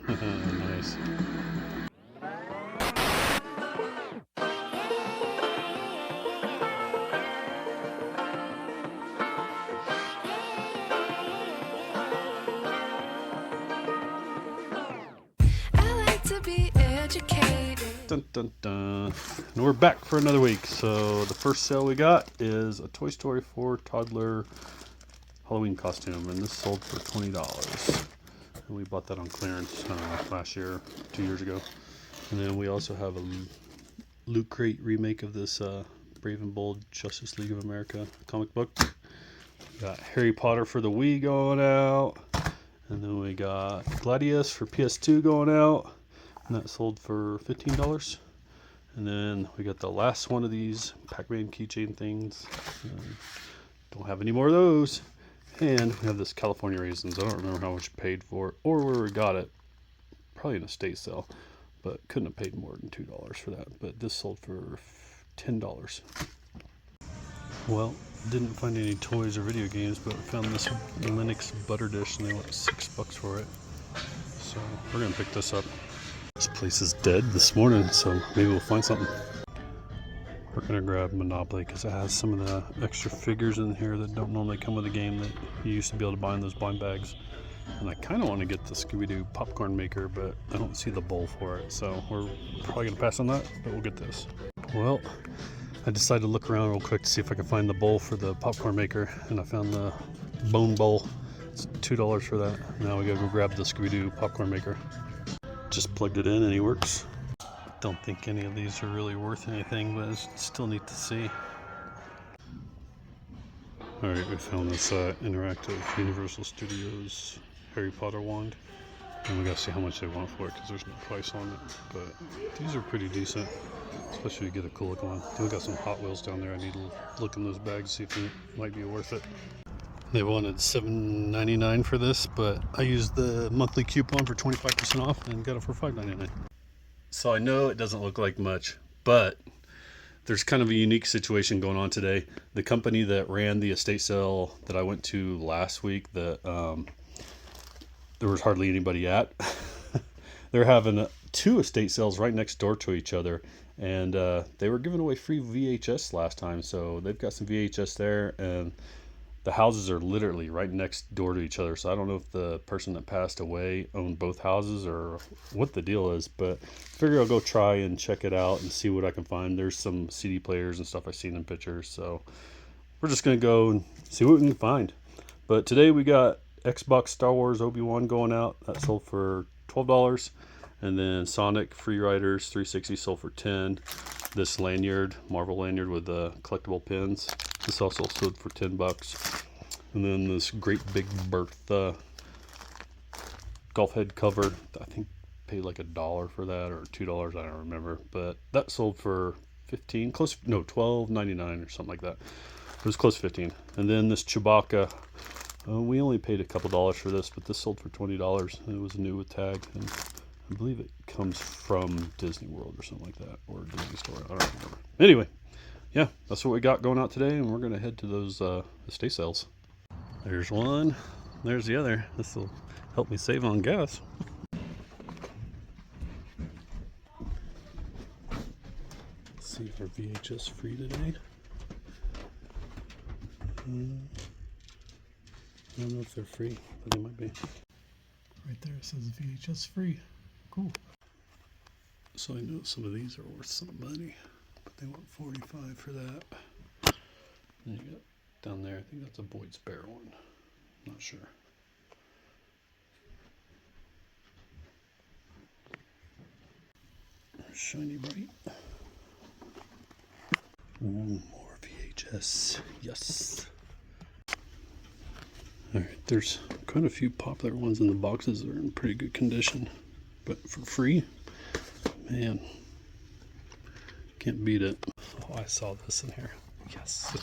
Nice. Dun, dun, dun. And we're back for another week. So the first sale we got is a Toy Story 4 toddler Halloween costume, and this sold for $20. And we bought that on clearance last year, 2 years ago. And then we also have a Loot Crate remake of this Brave and Bold Justice League of America comic book. We got Harry Potter for the Wii going out. And then we got Gladius for PS2 going out. And that sold for $15. And then we got the last one of these Pac-Man keychain things. Don't have any more of those. And we have this California Raisins. I don't remember how much I paid for it or where we got it. Probably an estate sale, but couldn't have paid more than $2 for that. But this sold for $10. Well, didn't find any toys or video games, but found this Linux butter dish and they want $6 for it. So we're gonna pick this up. This place is dead this morning, so maybe we'll find something. We're going to grab Monopoly because it has some of the extra figures in here that don't normally come with a game that you used to be able to buy in those blind bags. And I kind of want to get the Scooby-Doo popcorn maker, but I don't see the bowl for it. So we're probably going to pass on that, but we'll get this. Well, I decided to look around real quick to see if I could find the bowl for the popcorn maker. And I found the bone bowl. It's $2 for that. Now we got to go grab the Scooby-Doo popcorn maker. Just plugged it in and he works. Don't think any of these are really worth anything, but it's still neat to see. Alright, we found this interactive Universal Studios Harry Potter wand. And we gotta see how much they want for it because there's no price on it. But these are pretty decent, especially if you get a cool looking one. We got some Hot Wheels down there. I need to look in those bags, see if it might be worth it. They wanted $7.99 for this, but I used the monthly coupon for 25% off and got it for $5.99. So I know it doesn't look like much, but there's kind of a unique situation going on today. The company that ran the estate sale that I went to last week that there was hardly anybody at, they're having 2 estate sales right next door to each other. And they were giving away free VHS last time, so they've got some VHS there, and the houses are literally right next door to each other. So I don't know if the person that passed away owned both houses or what the deal is, but I figure I'll go try and check it out and see what I can find. There's some CD players and stuff I've seen in pictures. So we're just going to go and see what we can find. But today we got Xbox Star Wars Obi-Wan going out. That sold for $12. And then Sonic Free Riders 360 sold for $10. This lanyard, Marvel lanyard with the collectible pins. This also sold for $10. And then this Great Big Bertha golf head cover. I think paid like $1 for that or $2. I don't remember, but that sold for $12.99 or something like that. It was close to $15. And then this Chewbacca. We only paid a couple dollars for this, but this sold for $20. And it was new with tag, and I believe it comes from Disney World or something like that, or Disney Store. I don't remember. Anyway, yeah, that's what we got going out today, and we're going to head to those estate sales. There's one. There's the other. This will help me save on gas. Let's see if our VHS free today. I don't know if they're free, but they might be. Right there it says VHS free. Cool. So I know some of these are worth some money, but they want $45 for that. And you got down there, I think that's a Boyd's Bear one. Not sure. Shiny bright. Ooh, more VHS. Yes. Alright, there's quite a few popular ones in the boxes that are in pretty good condition. But for free, man, can't beat it. Oh, I saw this in here. Yes.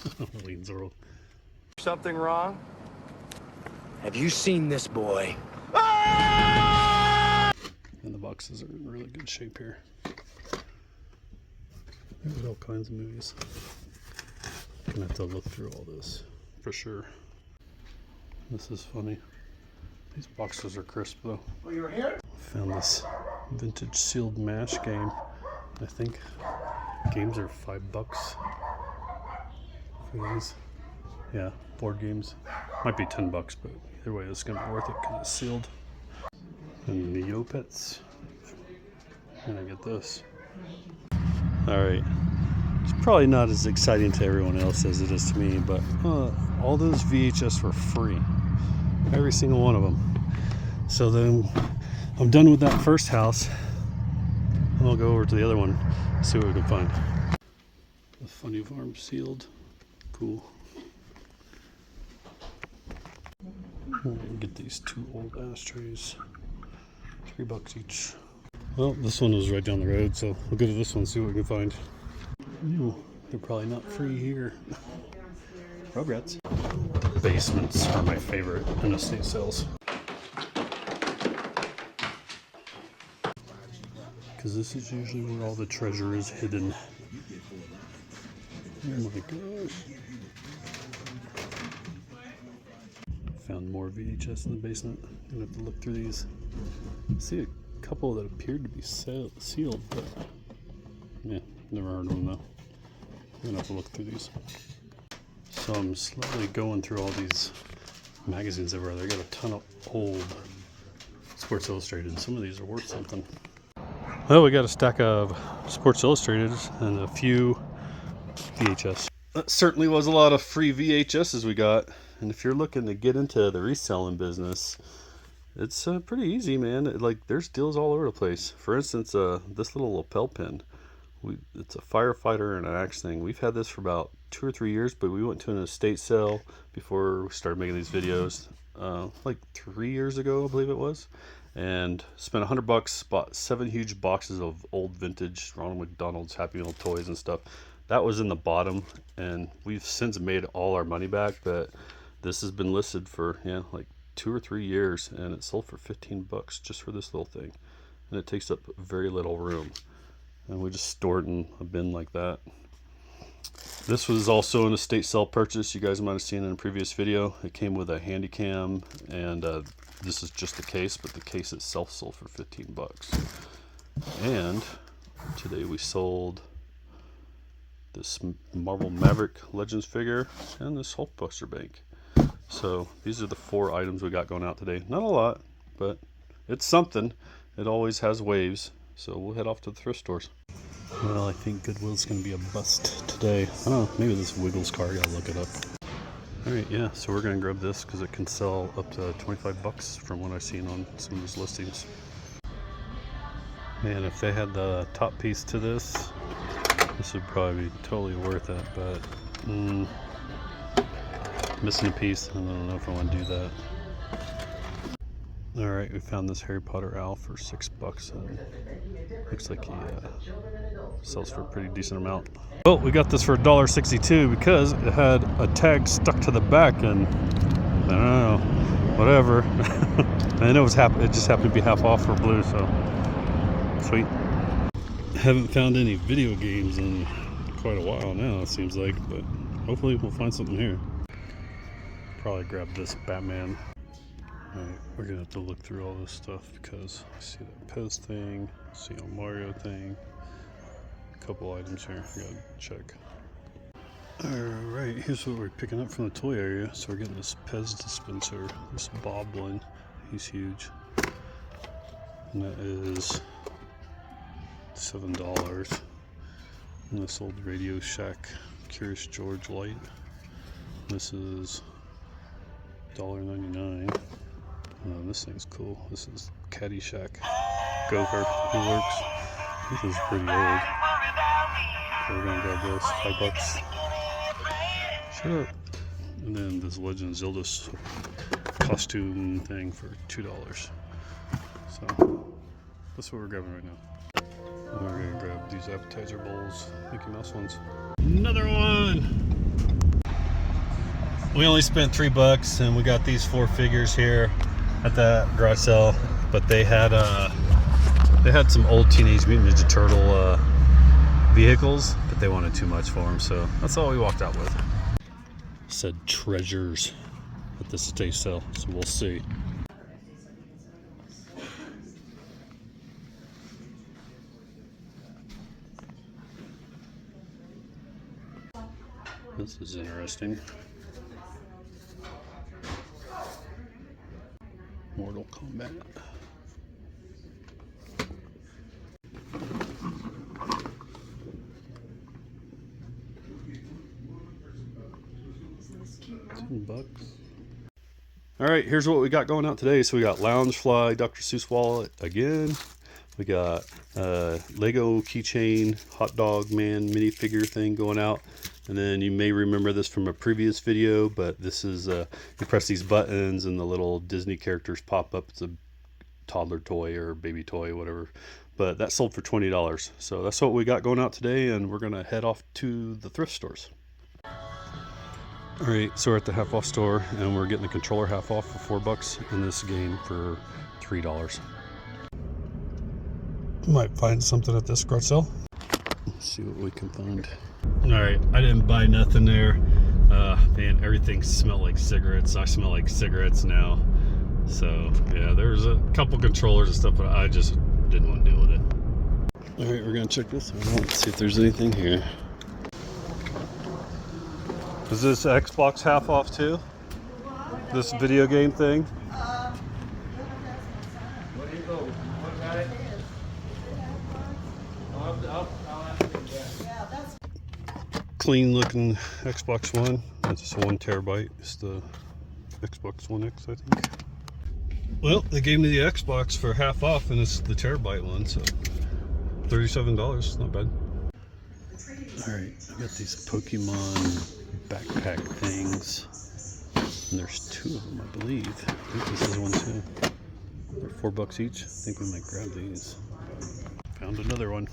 Leans Earl. Something wrong? Have you seen this boy? And the boxes are in really good shape here. There's all kinds of movies. I'm gonna have to look through all this for sure. This is funny. These boxes are crisp though. Oh, you're here? Found this vintage sealed MASH game. I think games are $5 for these. Yeah, board games. Might be $10, but either way it's gonna be worth it because it's sealed. And Neopets. And I get this. Alright. It's probably not as exciting to everyone else as it is to me, but all those VHS were free. Every single one of them. So then I'm done with that first house. And I'll go over to the other one, see what we can find. The Funny Farm sealed. Cool. Get these 2 old ashtrays. $3 each. Well, this one was right down the road, so we'll go to this one and see what we can find. Ooh, they're probably not free here. Rugrats. Basements are my favorite in estate sales. Because this is usually where all the treasure is hidden. Oh my gosh. Found more VHS in the basement. I'm gonna have to look through these. I see a couple that appeared to be sealed, but yeah, never heard of them though. I'm gonna have to look through these. So I'm slowly going through all these magazines everywhere. They got a ton of old Sports Illustrated. Some of these are worth something. Well, we got a stack of Sports Illustrated and a few VHS. That certainly was a lot of free VHSs we got. And if you're looking to get into the reselling business, it's pretty easy, man. Like, there's deals all over the place. For instance, this little lapel pin. It's a firefighter and an axe thing. We've had this for about 2 or 3 years, but we went to an estate sale before we started making these videos, like 3 years ago, I believe it was, and spent $100, bought 7 huge boxes of old vintage Ronald McDonald's Happy Meal toys and stuff. That was in the bottom, and we've since made all our money back, but this has been listed for, yeah, like 2 or 3 years, and it sold for $15 just for this little thing, and it takes up very little room. And we just stored it in a bin like that. This was also an estate sale purchase. You guys might have seen in a previous video. It came with a handy cam, and this is just the case, but the case itself sold for $15. And today we sold this Marvel Maverick Legends figure and this Hulkbuster bank. So these are the 4 items we got going out today. Not a lot, but it's something. It always has waves. So we'll head off to the thrift stores. Well, I think Goodwill's going to be a bust today. I don't know, maybe this Wiggles car, I gotta look it up. Alright, yeah, so we're going to grab this because it can sell up to $25 from what I've seen on some of these listings. Man, if they had the top piece to this, this would probably be totally worth it, but missing a piece, I don't know if I want to do that. Alright, we found this Harry Potter owl for $6, and looks like he sells for a pretty decent amount. Well, we got this for $1.62 because it had a tag stuck to the back, and I don't know, whatever. I know it just happened to be half off for blue, so sweet. Haven't found any video games in quite a while now, it seems like, but hopefully we'll find something here. Probably grab this Batman. Alright, we're gonna have to look through all this stuff because I see that Pez thing, see a Mario thing, a couple items here I gotta check. Alright, here's what we're picking up from the toy area. So we're getting this Pez dispenser, this Bob one, he's huge. And that is $7. And this old Radio Shack Curious George light. This is $1.99. Oh, this thing's cool. This is Caddyshack go-kart. It works. This is pretty old. So we're gonna grab this, $5. Shut up. And then this Legend of Zelda costume thing for $2. So that's what we're grabbing right now. And we're gonna grab these appetizer bowls, Mickey Mouse ones. Another one. We only spent $3 and we got these 4 figures here at the garage sale, but they had some old Teenage Mutant Ninja Turtle vehicles, but they wanted too much for them, so that's all we walked out with. Said treasures at this estate sale, so we'll see. This is interesting. Mortal Kombat. $10. All right, here's what we got going out today. So we got Loungefly, Dr. Seuss wallet again. We got Lego keychain, hot dog man minifigure thing going out. And then you may remember this from a previous video, but this is, you press these buttons and the little Disney characters pop up. It's a toddler toy or baby toy, whatever. But that sold for $20. So that's what we got going out today, and we're gonna head off to the thrift stores. All right, so we're at the half off store and we're getting the controller half off for $4 and this game for $3. Might find something at this garage sale. Let's see what we can find. All right, I didn't buy nothing there. Man, everything smelled like cigarettes. I smell like cigarettes now. So yeah, there's a couple controllers and stuff, but I just didn't want to deal with it. All right, we're gonna check this one out. See if there's anything here. Is this Xbox half off too? This video game thing? Clean looking Xbox One. That's 1 terabyte. It's the Xbox One X, I think. Well, they gave me the Xbox for half off, and it's the terabyte one, so $37. Not bad. All right, I got these Pokemon backpack things, and there's 2 of them, I believe. I think this is one too. They're $4 each. I think we might grab these. Found another one.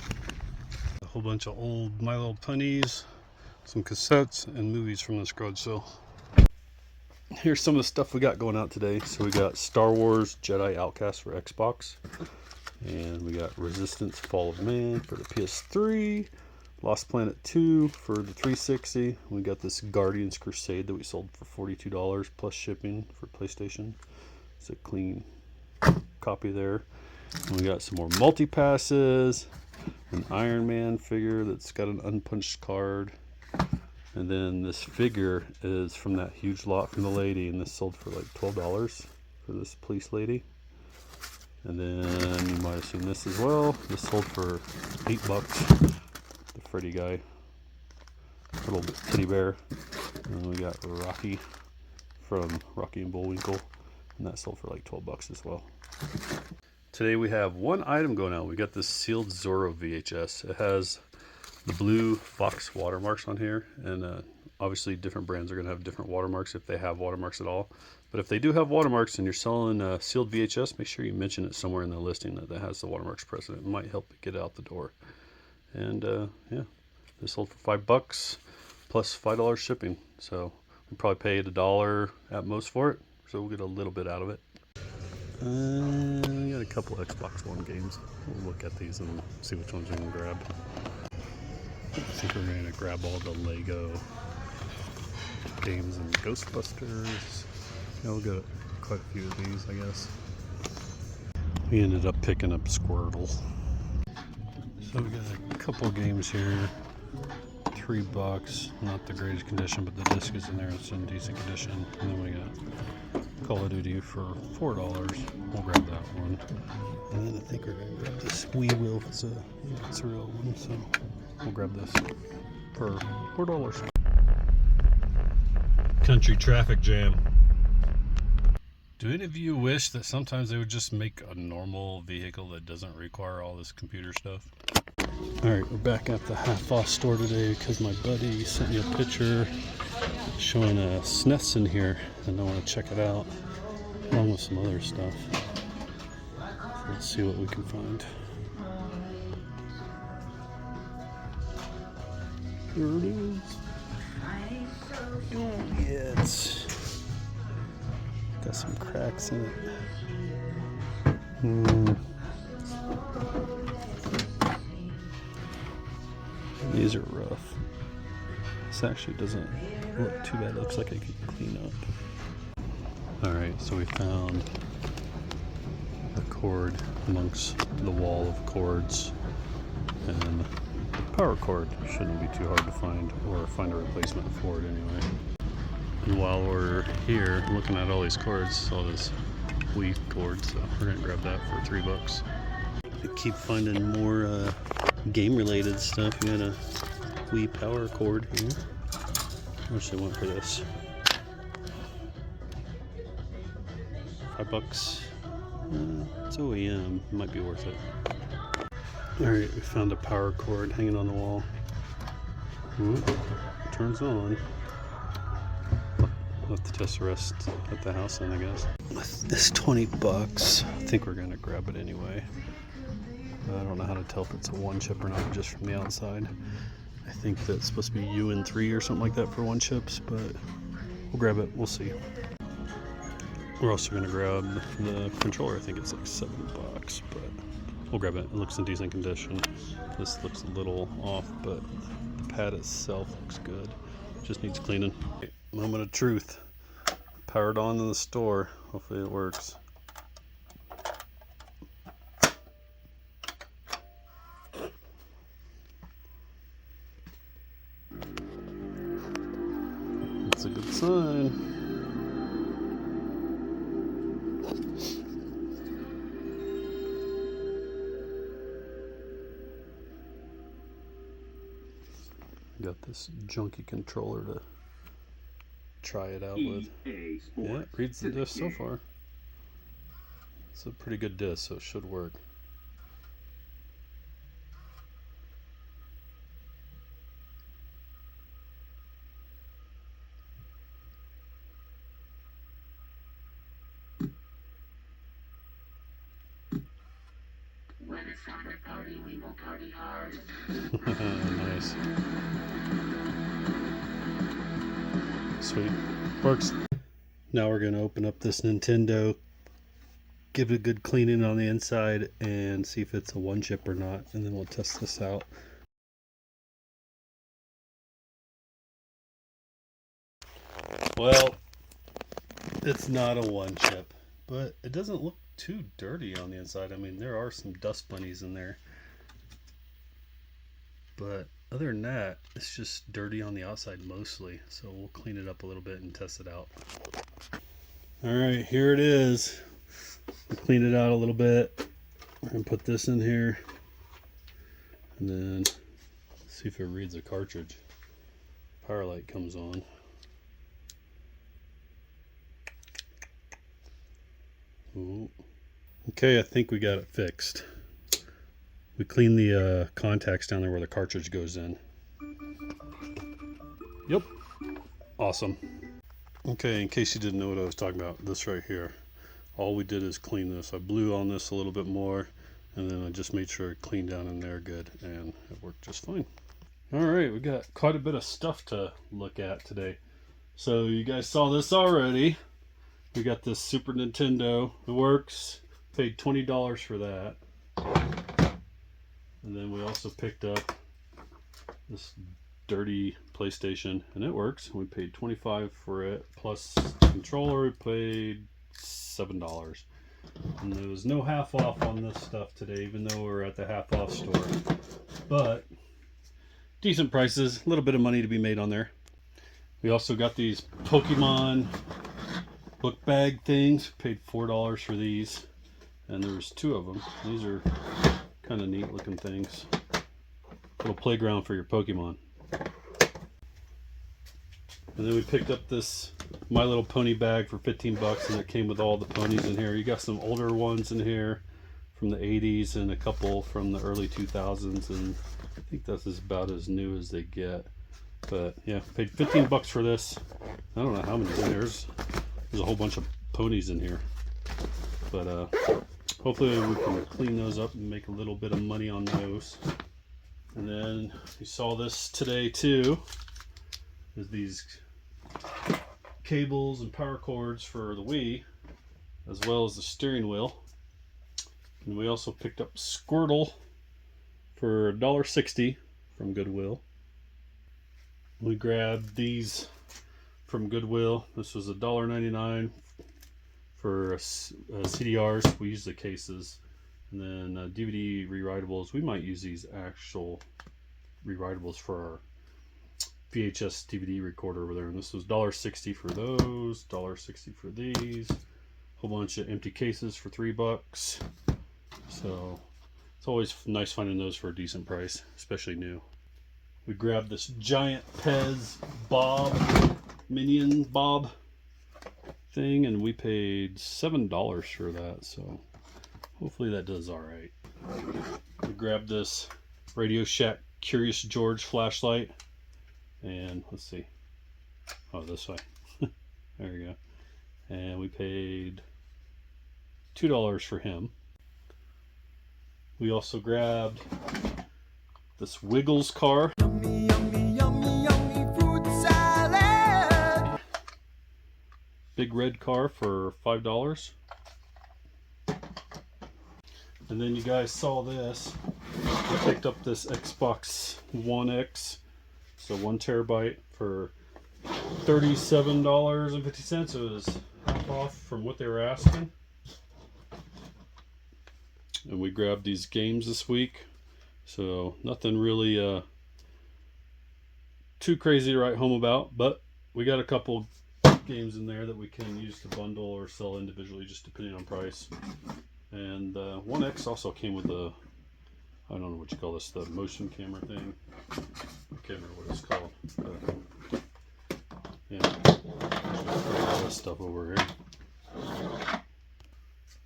A whole bunch of old My Little Ponies, some cassettes, and movies from this garage sale. Here's some of the stuff we got going out today. So we got Star Wars Jedi Outcast for Xbox, and we got Resistance Fall of Man for the PS3. Lost Planet 2 for the 360. We got this Guardians Crusade that we sold for $42 plus shipping for PlayStation. It's a clean copy there. And we got some more multi-passes, an Iron Man figure that's got an unpunched card. And then this figure is from that huge lot from the lady, and this sold for like $12 for this police lady. And then you might have seen this as well. This sold for $8. The Freddy guy, little teddy bear. And then we got Rocky from Rocky and Bullwinkle, and that sold for like $12 as well. Today we have one item going out. We got this sealed Zorro VHS. It has the blue Fox watermarks on here, and obviously different brands are going to have different watermarks if they have watermarks at all. But if they do have watermarks and you're selling sealed VHS, make sure you mention it somewhere in the listing that has the watermarks present. It might help get it out the door. And yeah, this sold for $5 plus $5 shipping. So we probably paid $1 at most for it. So we'll get a little bit out of it. We got a couple Xbox One games. We'll look at these and see which ones we can grab. I think we're going to grab all the Lego games and Ghostbusters. Yeah, we'll get quite a few of these, I guess. We ended up picking up Squirtle. So we got a couple games here. $3, not the greatest condition, but the disc is in there. It's in decent condition. And then we got Call of Duty for $4. We'll grab that one. And then I think we're gonna grab this Wii Wheel. It's a real one, so we'll grab this for $4. Country traffic jam. Do any of you wish that sometimes they would just make a normal vehicle that doesn't require all this computer stuff? Alright, we're back at the half-off store today because my buddy sent me a picture showing a SNES in here, and I want to check it out along with some other stuff. So let's see what we can find. Here it is. Oh yeah, it's got some cracks in it. These are rough. This actually doesn't look too bad. It looks like I could clean up. Alright, so we found the cord amongst the wall of cords, and the power cord. Shouldn't be too hard to find, or find a replacement for it anyway. And while we're here looking at all these cords, saw this Wii cord, so we're gonna grab that for $3. I keep finding more game related stuff. We got a Wii power cord here. How much they want for this? $5. It's OEM, might be worth it. Alright, we found a power cord hanging on the wall. Ooh, turns on. We'll have to test the rest at the house then, I guess. With this $20, I think we're gonna grab it anyway. I don't know how to tell if it's a one chip or not just from the outside. I think that's supposed to be UN3 or something like that for one chips, but we'll grab it, we'll see. We're also gonna grab the controller. I think it's like $7, but we'll grab it. It looks in decent condition. This looks a little off, but the pad itself looks good. Just needs cleaning. Moment of truth. Powered on in the store. Hopefully it works. That's a good sign. Got this junky controller to try it out with. Yeah, it reads the disc so far. It's a pretty good disc, so it should work. When it's time to party, we will party hard. Nice. Sweet. Works. Now we're going to open up this Nintendo, give it a good cleaning on the inside, and see if it's a one chip or not, and then we'll test this out. Well, it's not a one chip, but it doesn't look too dirty on the inside. I mean, there are some dust bunnies in there, but other than that, it's just dirty on the outside mostly. So we'll clean it up a little bit and test it out. All right, here it is. We'll clean it out a little bit. We're gonna put this in here and then see if it reads a cartridge. Power light comes on. Ooh. Okay, I think we got it fixed. We cleaned the contacts down there where the cartridge goes in. Yep. Awesome. Okay, in case you didn't know what I was talking about, this right here. All we did is clean this. I blew on this a little bit more, and then I just made sure it cleaned down in there good, and it worked just fine. Alright, we got quite a bit of stuff to look at today. So you guys saw this already. We got this Super Nintendo. It works. Paid $20 for that. And then we also picked up this dirty PlayStation, and it works. We paid $25 for it, plus the controller we paid $7. And there was no half off on this stuff today, even though we're at the half off store. But decent prices, a little bit of money to be made on there. We also got these Pokemon book bag things. Paid $4 for these, and there's two of them. These are kind of neat looking things. Little playground for your Pokemon. And then we picked up this My Little Pony bag for $15, and it came with all the ponies in here. You got some older ones in here from the 80s and a couple from the early 2000s, and I think this is about as new as they get. But yeah, paid $15 for this. I don't know how many in there. There's a whole bunch of ponies in here. But hopefully we can clean those up and make a little bit of money on those. And then you saw this today too. Is these cables and power cords for the Wii, as well as the steering wheel. And we also picked up Squirtle for $1.60 from Goodwill. We grabbed these from Goodwill. This was $1.99 for CDRs. We use the cases. And then DVD rewritables. We might use these actual rewritables for our VHS DVD recorder over there, and this was $1.60 for those, $1.60 for these, a whole bunch of empty cases for $3. So it's always nice finding those for a decent price, especially new. We grabbed this giant Pez Bob Minion Bob thing, and we paid $7 for that, so hopefully that does all right. We grabbed this Radio Shack Curious George flashlight, and let's see, oh, this way. There we go. And we paid $2 for him. We also grabbed this Wiggles car. Yummy, yummy, yummy, yummy fruit salad. Big red car for $5. And then you guys saw this. I picked up this Xbox One X, so 1 terabyte, for $37.50. It was half off from what they were asking. And we grabbed these games this week, so nothing really too crazy to write home about, but we got a couple games in there that we can use to bundle or sell individually, just depending on price. And One X also came with a, I don't know what you call this, the motion camera thing. I can't remember what it's called. But, yeah, all this stuff over here.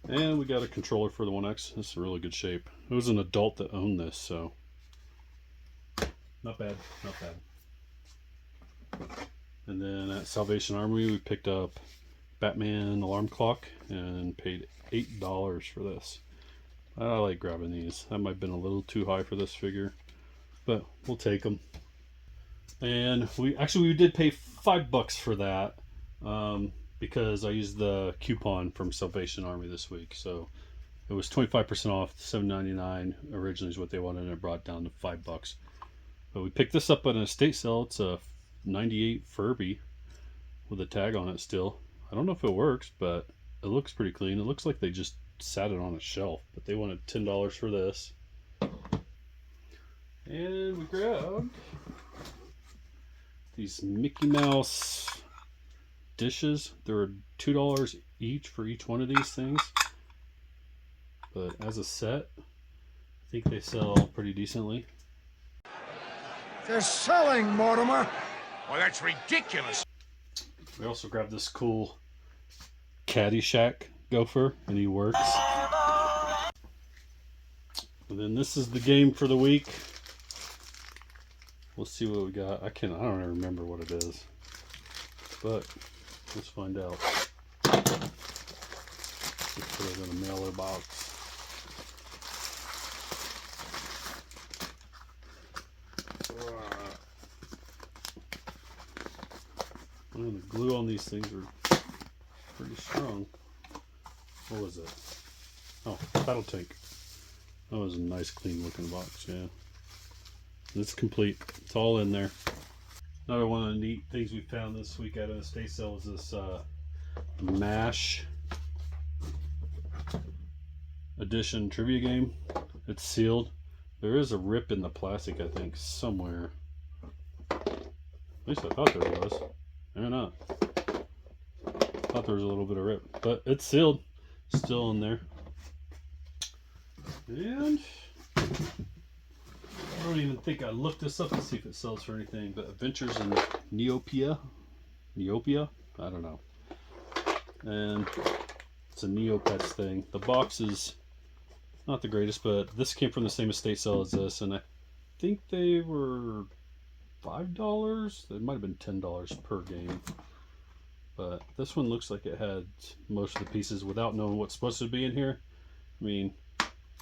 And we got a controller for the One X. This is in really good shape. It was an adult that owned this, so not bad, not bad. And then at Salvation Army, we picked up Batman alarm clock and paid $8 for this. I like grabbing these. That might have been a little too high for this figure, but we'll take them. And we did pay $5 for that, because I used the coupon from Salvation Army this week. So it was 25% off, $7.99 originally is what they wanted, and it brought down to $5. But we picked this up at an estate sale. It's a 98 Furby with a tag on it still. I don't know if it works, but it looks pretty clean. It looks like they just sat it on a shelf, but they wanted $10 for this. And we grabbed these Mickey Mouse dishes. They're $2 each for each one of these things, but as a set, I think they sell pretty decently. They're selling, Mortimer. Well, that's ridiculous. We also grabbed this cool Caddyshack gopher, and he works. And then this is the game for the week. We'll see what we got. I don't even remember what it is, but let's find out. Just put it in a mailer box. And the glue on these things are pretty strong. What was it? Oh, Battle Tank. That was a nice, clean looking box, yeah. It's complete. It's all in there. Another one of the neat things we found this week at an estate sale was this MASH edition trivia game. It's sealed. There is a rip in the plastic, I think, somewhere. At least I thought there was. They're not. Thought there was a little bit of rip, but it's sealed. Still in there. And I don't even think I looked this up to see if it sells for anything, but Adventures in Neopia? I don't know. And it's a Neopets thing. The box is not the greatest, but this came from the same estate sale as this, and I think they were $5. It might have been $10 per game. But this one looks like it had most of the pieces without knowing what's supposed to be in here. I mean,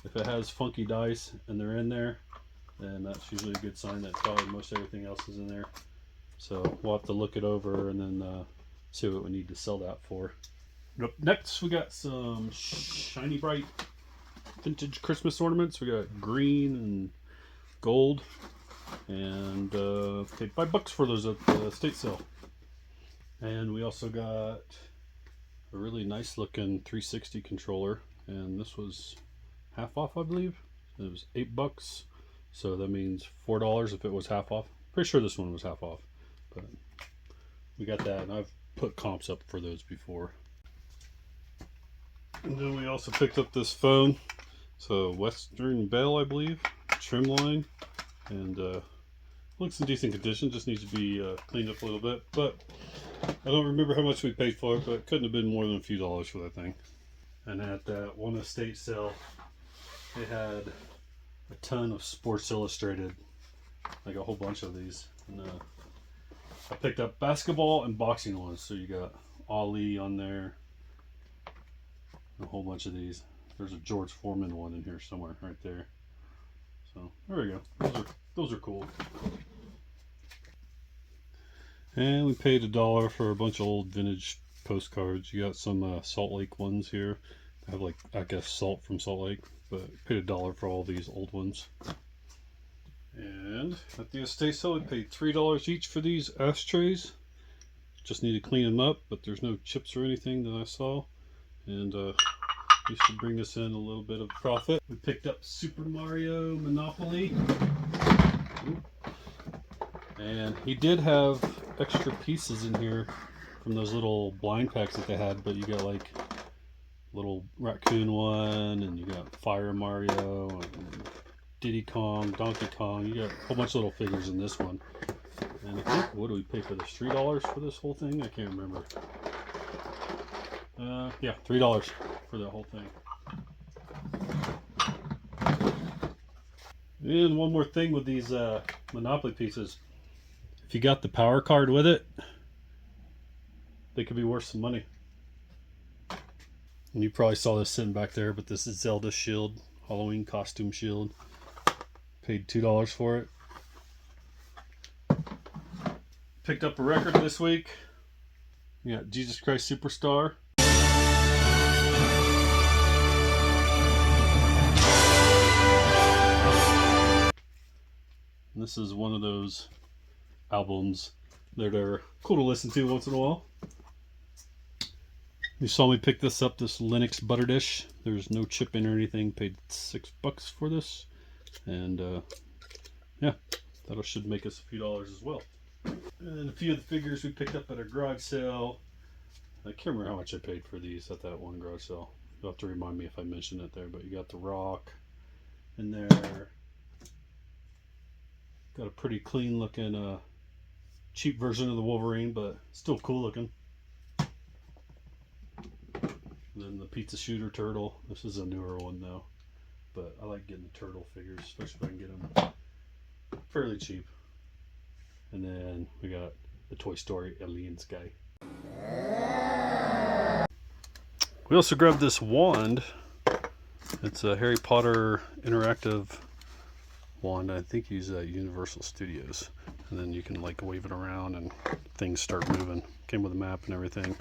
if it has funky dice and they're in there, then that's usually a good sign that probably most everything else is in there. So we'll have to look it over and then see what we need to sell that for. Up next, we got some shiny bright vintage Christmas ornaments. We got green and gold, and paid $5 for those at the estate sale. And we also got a really nice looking 360 controller, and this was half off, I believe. It was $8. So that means $4 if it was half off. Pretty sure this one was half off, but we got that, and I've put comps up for those before. And then we also picked up this phone. So Western Bell, I believe, trim line, and looks in decent condition. Just needs to be cleaned up a little bit. But I don't remember how much we paid for it, but it couldn't have been more than a few dollars for that thing. And at that one estate sale, they had a ton of Sports Illustrated, like a whole bunch of these. And I picked up basketball and boxing ones. So you got Ali on there, a whole bunch of these. There's a George Foreman one in here somewhere, right there. So there we go. Those are cool. And we paid $1 for a bunch of old vintage postcards. You got some Salt Lake ones here. I have, like, I guess salt from Salt Lake, but paid $1 for all these old ones. And at the estate sale, we paid $3 each for these ashtrays. Just need to clean them up, but there's no chips or anything that I saw. And we should bring us in a little bit of profit. We picked up Super Mario Monopoly. And he did have extra pieces in here from those little blind packs that they had, but you got like little raccoon one, and you got Fire Mario, and Diddy Kong, Donkey Kong. You got a whole bunch of little figures in this one. And I think, what do we pay for this? $3 for this whole thing? I can't remember. Yeah, $3 for the whole thing. And one more thing with these Monopoly pieces. If you got the power card with it, they could be worth some money. And you probably saw this sitting back there, but this is Zelda's shield, Halloween costume shield. Paid $2 for it. Picked up a record this week. We got Jesus Christ Superstar. And this is one of those albums that are cool to listen to once in a while. You saw me pick this up, this Linux butter dish. There's no chip in or anything. Paid $6 for this. And yeah, that should make us a few dollars as well. And a few of the figures we picked up at a garage sale. I can't remember how much I paid for these at that one garage sale. You'll have to remind me if I mentioned it there, but you got the Rock in there. Got a pretty clean looking cheap version of the Wolverine, but still cool looking. And then the Pizza Shooter Turtle. This is a newer one though, but I like getting the turtle figures, especially if I can get them fairly cheap. And then we got the Toy Story Aliens guy. We also grabbed this wand. It's a Harry Potter interactive wand. I think he's at Universal Studios. And then you can like wave it around and things start moving. Came with a map and everything.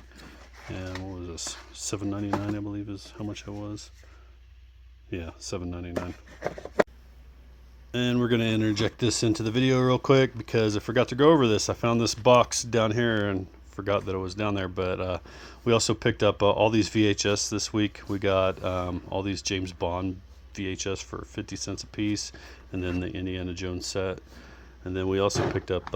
And what was this? $7.99 I believe is how much it was. Yeah, $7.99. And we're going to interject this into the video real quick because I forgot to go over this. I found this box down here and forgot that it was down there. But we also picked up all these VHS this week. We got all these James Bond VHS for 50 cents a piece, and then the Indiana Jones set. And then we also picked up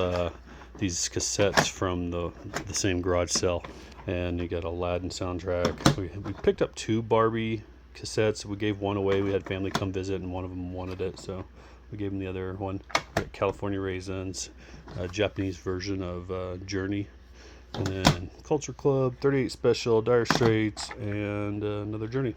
these cassettes from the same garage sale. And you got Aladdin soundtrack. We picked up 2 Barbie cassettes. We gave one away. We had family come visit, and one of them wanted it, so we gave them the other one. We got California Raisins, a Japanese version of Journey, and then Culture Club, 38 Special, Dire Straits, and another Journey.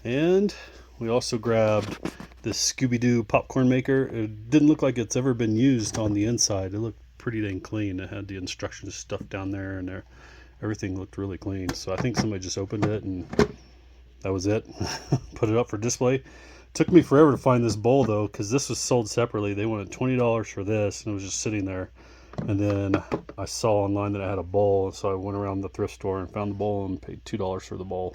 And we also grabbed this Scooby-Doo popcorn maker. It didn't look like it's ever been used on the inside. It looked pretty dang clean. It had the instructions stuff down there, and everything looked really clean. So I think somebody just opened it and that was it. Put it up for display. Took me forever to find this bowl though, because this was sold separately. They wanted $20 for this, and it was just sitting there. And then I saw online that I had a bowl, so I went around the thrift store and found the bowl and paid $2 for the bowl.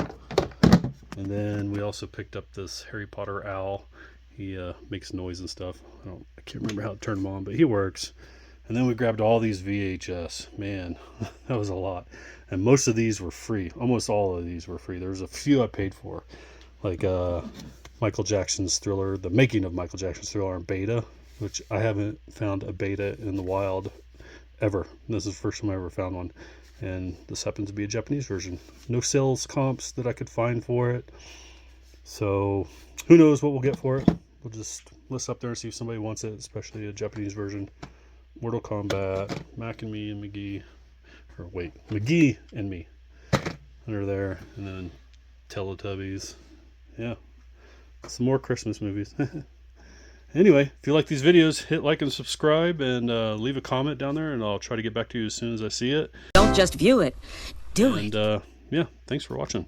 And then we also picked up this Harry Potter owl. He makes noise and stuff. I can't remember how to turn him on, but he works. And then we grabbed all these VHS. Man, that was a lot. And most of these were free. Almost all of these were free. There was a few I paid for. Like Michael Jackson's Thriller, the making of Michael Jackson's Thriller in beta, which I haven't found a beta in the wild ever. This is the first time I ever found one. And this happens to be a Japanese version. No sales comps that I could find for it. So who knows what we'll get for it. We'll just list up there and see if somebody wants it, especially a Japanese version. Mortal Kombat, Mac and Me and McGee. Or wait, McGee and Me. Under there. And then Teletubbies. Yeah. Some more Christmas movies. Anyway, if you like these videos, hit like and subscribe, and leave a comment down there, and I'll try to get back to you as soon as I see it. Don't just view it, do it. And yeah, thanks for watching.